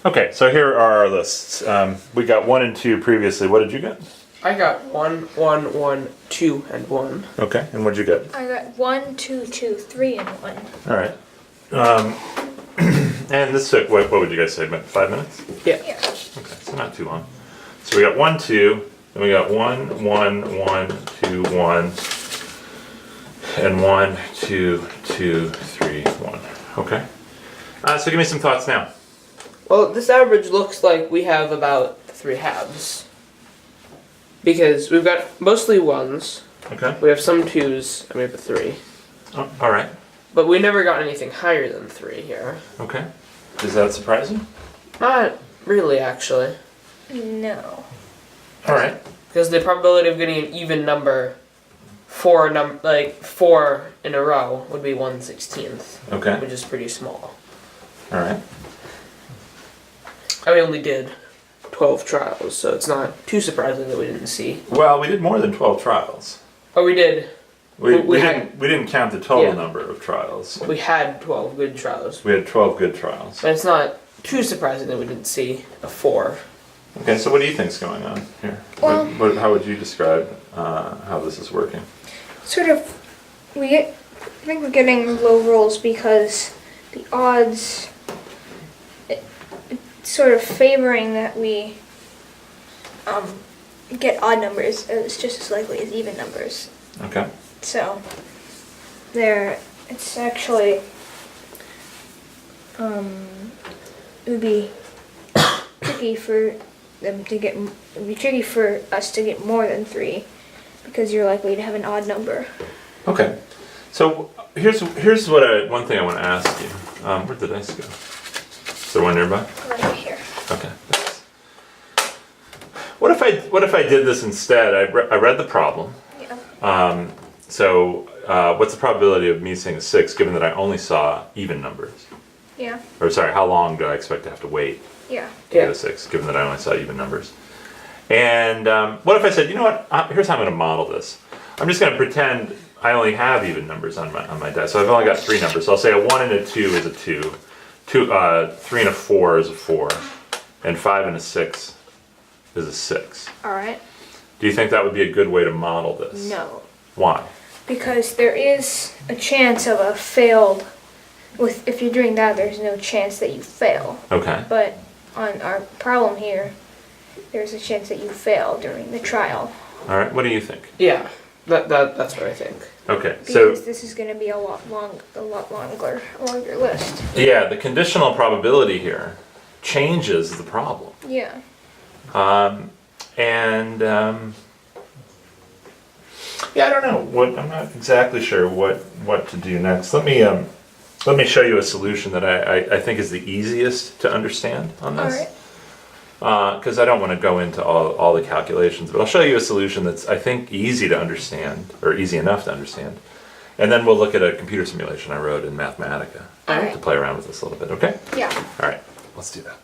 Okay, so here are our lists. We got 1 and 2 previously. What did you get? I got 1, 1, 1, 2, and 1. Okay, and what did you get? I got 1, 2, 2, 3, and 1. All right. And this took, what would you guys say, about 5 minutes? Yeah. Yeah. Okay, so not too long. So we got 1, 2, then we got 1, 1, 1, 2, 1, and 1, 2, 2, 3, 1. Okay. So give me some thoughts now. Well, this average looks like we have about 3 halves. Because we've got mostly 1s, Okay. we have some 2s, and we have a 3. Oh, all right. But we never got anything higher than 3 here. Okay. Does that surprise you? Not really, actually. No. All right. Because the probability of getting an even number, 4 in a row, would be 1/16th. Okay. Which is pretty small. All right. And we only did 12 trials, so it's not too surprising that we didn't see. Well, we did more than 12 trials. Oh, we did. We had- didn't count the total Yeah. number of trials. We had 12 good trials. We had 12 good trials. But it's not too surprising that we didn't see a 4. Okay, so what do you think's going on here? Well- How would you describe how this is working? Sort of, I think we're getting low rolls because the odds, it's sort of favoring that we get odd numbers. It's just as likely as even numbers. Okay. So, it's actually, it would be tricky for them to get, it would be tricky for us to get more than 3 because you're likely to have an odd number. Okay. So here's one thing I want to ask you. Where'd the dice go? Is there one nearby? Right here. Okay. What if I did this instead? I read the problem. Yeah. What's the probability of me seeing a 6 given that I only saw even numbers? Yeah. Or sorry, how long do I expect to have to wait Yeah. to get a 6 given that I only saw even numbers? And what if I said, you know what, here's how I'm going to model this. I'm just going to pretend I only have even numbers on my dice. So I've only got 3 numbers. So I'll say a 1 and a 2 is a 2, 3 and a 4 is a 4, and 5 and a 6 is a 6. All right. Do you think that would be a good way to model this? No. Why? Because there is a chance of a failed, if you're doing that, there's no chance that you fail. Okay. But on our problem here, there's a chance that you fail during the trial. All right. What do you think? Yeah, that's what I think. Okay. So Because this is going to be a lot longer list. yeah, the conditional probability here changes the problem. Yeah. Yeah, I don't know. I'm not exactly sure what to do next. Let me show you a solution that I think is the easiest to understand on All this. right. Because I don't want to go into all the calculations, but I'll show you a solution that's, I think, easy to understand, or easy enough to understand. And then we'll look at a computer simulation I wrote in Mathematica All right. to play around with this a little bit, okay? Yeah. All right, let's do that.